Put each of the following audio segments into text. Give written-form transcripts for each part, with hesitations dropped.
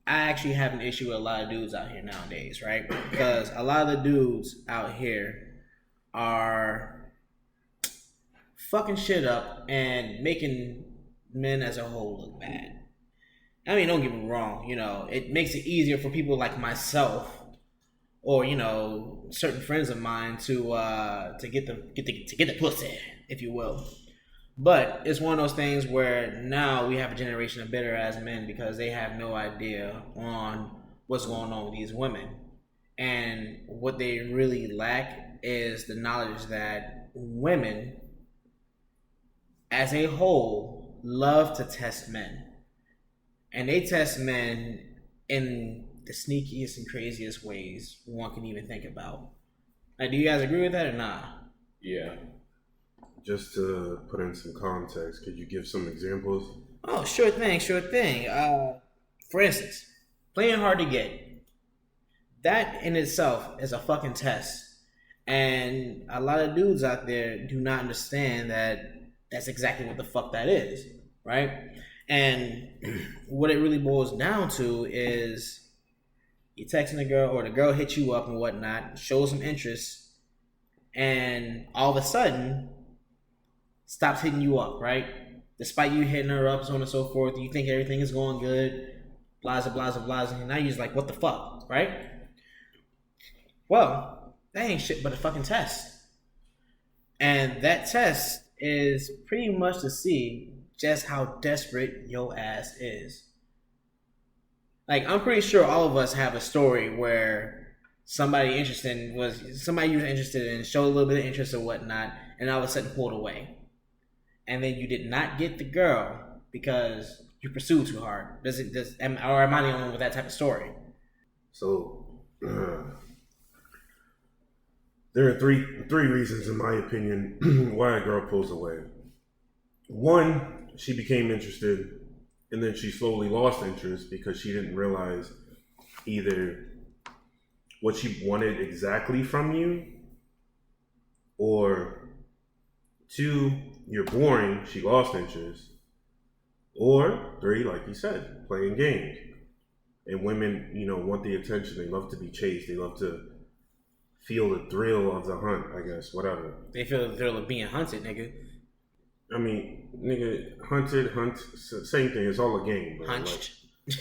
I actually have an issue with a lot of dudes out here nowadays, right? Because a lot of the dudes out here are fucking shit up and making men as a whole look bad. I mean, don't get me wrong. It makes it easier for people like myself or certain friends of mine to get the pussy, if you will. But it's one of those things where now we have a generation of bitter ass men because they have no idea on what's going on with these women. And what they really lack is the knowledge that women as a whole love to test men. And they test men in the sneakiest and craziest ways one can even think about. Like, do you guys agree with that or not? Yeah. Just to put in some context, could you give some examples? Oh, sure thing. For instance, playing hard to get. That in itself is a fucking test. And a lot of dudes out there do not understand that that's exactly what the fuck that is, right? And what it really boils down to is you're texting a girl or the girl hits you up and whatnot, shows some interest, and all of a sudden stops hitting you up, right? Despite you hitting her up, so on and so forth, you think everything is going good, blah, blah, blah, blah, and now you're just like, what the fuck, right? Well, that ain't shit but a fucking test. And that test is pretty much to see just how desperate your ass is. Like, I'm pretty sure all of us have a story where somebody you was interested in, showed a little bit of interest or whatnot, and all of a sudden pulled away. And then you did not get the girl because you pursued too hard. Or am I the only one with that type of story? So, there are three reasons, in my opinion, why a girl pulls away. One, she became interested, and then she slowly lost interest because she didn't realize either what she wanted exactly from you, or two, you're boring, she lost interest, or three, like you said, playing games. And women, want the attention. They love to be chased. They love to feel the thrill of the hunt, I guess, whatever. They feel the thrill of being hunted, nigga. I mean, nigga, hunted, same thing. It's all a game. Bro. Hunched.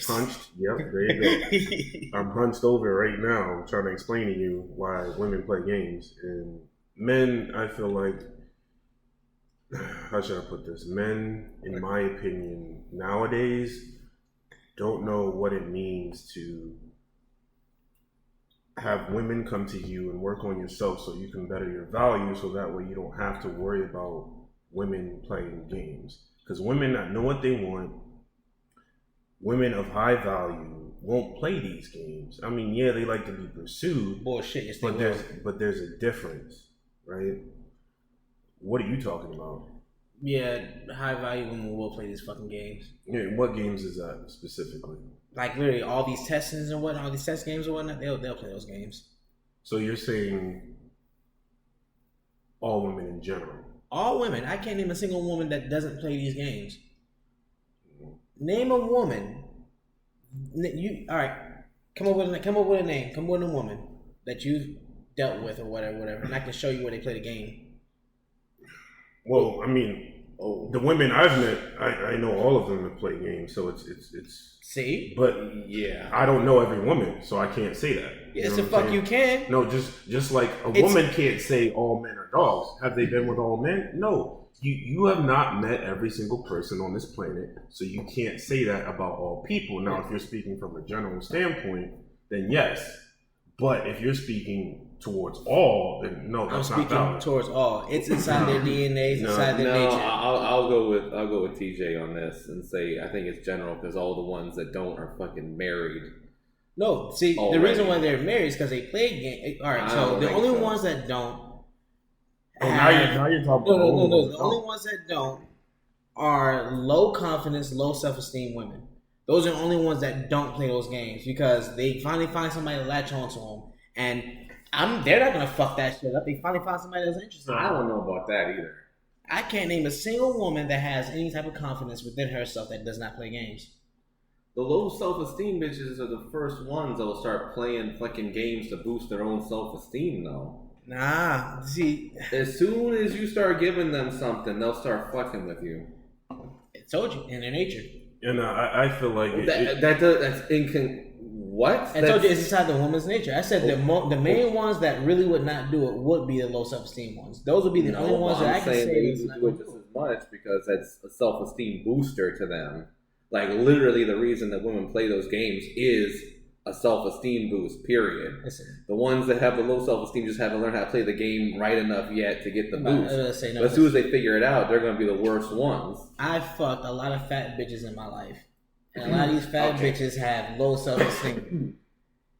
Hunched, yep, there you go. I'm hunched over right now trying to explain to you why women play games. And men, I feel like, how should I put this? Men, in my opinion, nowadays don't know what it means to have women come to you and work on yourself so you can better your value, so that way you don't have to worry about women playing games. Because women that know what they want, women of high value, won't play these games. I mean, yeah, they like to be pursued. Bullshit, yes, but there's a difference, right? What are you talking about? Yeah, high value women will play these fucking games. Yeah, what games is that specifically? Like literally all these testings and whatnot, all these test games and whatnot, they'll play those games. So you're saying all women in general? All women. I can't name a single woman that doesn't play these games. Name a woman. All right. Come up with a name. Come up with a woman that you've dealt with or whatever, and I can show you where they play the game. Well, I mean, the women I've met, I know all of them have played games, so it's. See, but yeah, I don't know every woman, so I can't say that. Yes, the fuck you can. No, just like a woman can't say all men are dogs. Have they been with all men? No, you have not met every single person on this planet, so you can't say that about all people. Now, if you're speaking from a general standpoint, then yes. But if you're speaking towards all, then no, that's not valid. I'm speaking towards all. It's inside their DNA, it's inside their nature. I'll go with TJ on this and say I think it's general because all the ones that don't are fucking married. No, see, already. The reason why they're married is because they play games. All right, so the only ones that don't. Now you're talking about. No. The only ones that don't are low confidence, low self esteem women. Those are the only ones that don't play those games because they finally find somebody to latch onto them, and they're not gonna fuck that shit up. They finally find somebody that's interested. I don't know about that either. I can't name a single woman that has any type of confidence within herself that does not play games. The low self-esteem bitches are the first ones that will start playing fucking games to boost their own self-esteem, though. Nah, see, As soon as you start giving them something, they'll start fucking with you. I told you, in their nature. And I feel like what? I told you it's inside the woman's nature. I said the main ones that really would not do it would be the low self-esteem ones. Those would be the only ones that I can say they is do not it gonna just do it. as much because that's a self-esteem booster to them. Like literally, the reason that women play those games is a self-esteem boost. Period. Listen, The ones that have the low self-esteem just haven't learned how to play the game right enough yet to get the boost. But as soon as they figure it out, they're going to be the worst ones. I fucked a lot of fat bitches in my life, and a lot of these fat bitches have low self-esteem.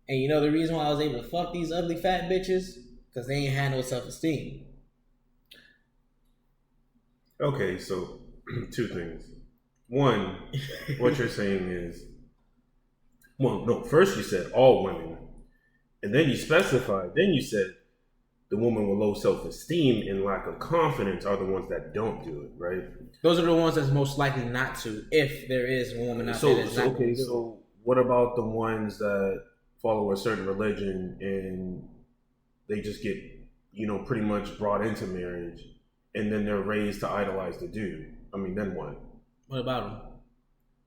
And you know the reason why I was able to fuck these ugly fat bitches? Because they ain't had no self-esteem. Okay, so 2 things. One, what you're saying is, well, no, first you said all women, and then you specified, then you said the woman with low self-esteem and lack of confidence are the ones that don't do it, right? Those are the ones that's most likely not to, if there is a woman out there that's not going to do it. So what about the ones that follow a certain religion and they just get, pretty much brought into marriage and then they're raised to idolize the dude? I mean, then what? What about them?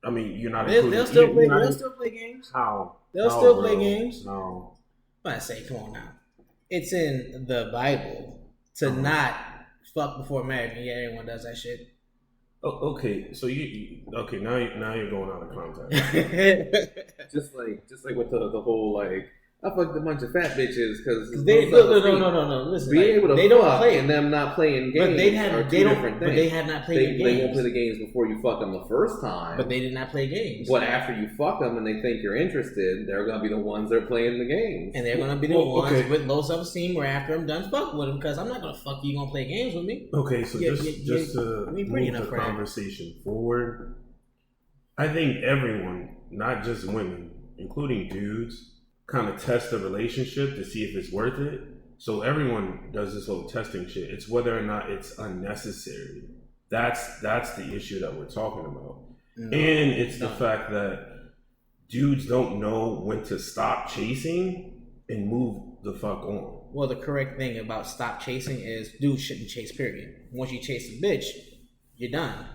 I mean, you're not They'll including... still play games. How? They'll still play games. No. I say, come on now. It's in the Bible to not fuck before marriage, and yeah, everyone does that shit. Oh, okay, so now you're going out of context. just like with the whole like I fucked a bunch of fat bitches because they no. Listen, be able to they fuck don't play and them not playing games. But they had different things. But they had not played games. They won't play the games before you fuck them the first time. But they did not play games. But after you fuck them and they think you're interested, they're gonna be the ones that are playing the games. And they're gonna be the ones with low self-esteem. Where after I'm done fuck with them, because I'm not gonna fuck you. Gonna play games with me. Okay, so just to move the conversation forward, I think everyone, not just women, including dudes, kind of test the relationship to see if it's worth it. So everyone does this whole testing shit. It's whether or not it's unnecessary. That's the issue that we're talking about. And it's the fact that dudes don't know when to stop chasing and move the fuck on. Well, the correct thing about stop chasing is dudes shouldn't chase, period. Once you chase a bitch, you're done.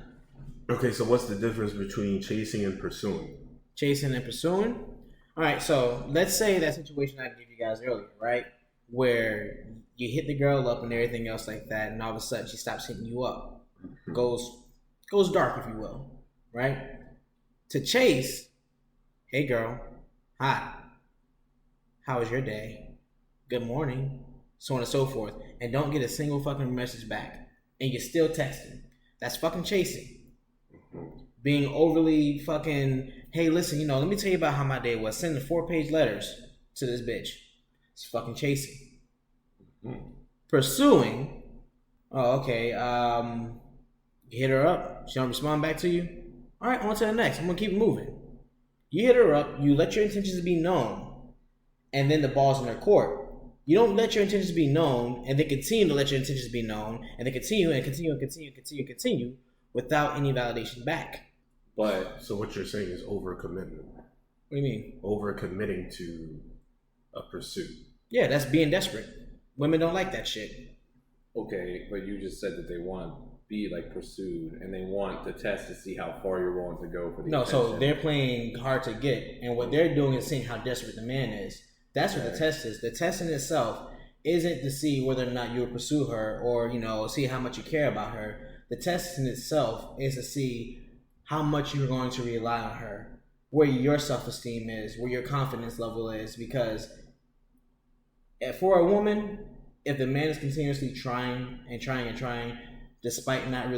Okay, so what's the difference between chasing and pursuing? Chasing and pursuing? All right, so let's say that situation I gave you guys earlier, right? Where you hit the girl up and everything else like that, and all of a sudden she stops hitting you up. Goes dark, if you will, right? To chase, hey girl, hi, how was your day? Good morning, so on and so forth. And don't get a single fucking message back. And you're still texting. That's fucking chasing. Being overly fucking, hey, listen, let me tell you about how my day was. Sending 4-page letters to this bitch. It's fucking chasing. Pursuing, oh, okay, you hit her up. She don't respond back to you. All right, on to the next. I'm going to keep moving. You hit her up. You let your intentions be known. And then the ball's in her court. You don't let your intentions be known and then continue to let your intentions be known and then continue without any validation back. But so what you're saying is overcommitment. What do you mean? Overcommitting to a pursuit. Yeah, that's being desperate. Women don't like that shit. Okay, but you just said that they want to be like pursued and they want to test to see how far you're willing to go for the attention. So they're playing hard to get, and what they're doing is seeing how desperate the man is. That's what the test is. The test in itself isn't to see whether or not you'll pursue her or, see how much you care about her. The test in itself is to see how much you're going to rely on her, where your self-esteem is, where your confidence level is. Because for a woman, if the man is continuously trying, despite her not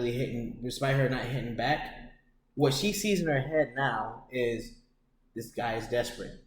hitting back, what she sees in her head now is this guy is desperate.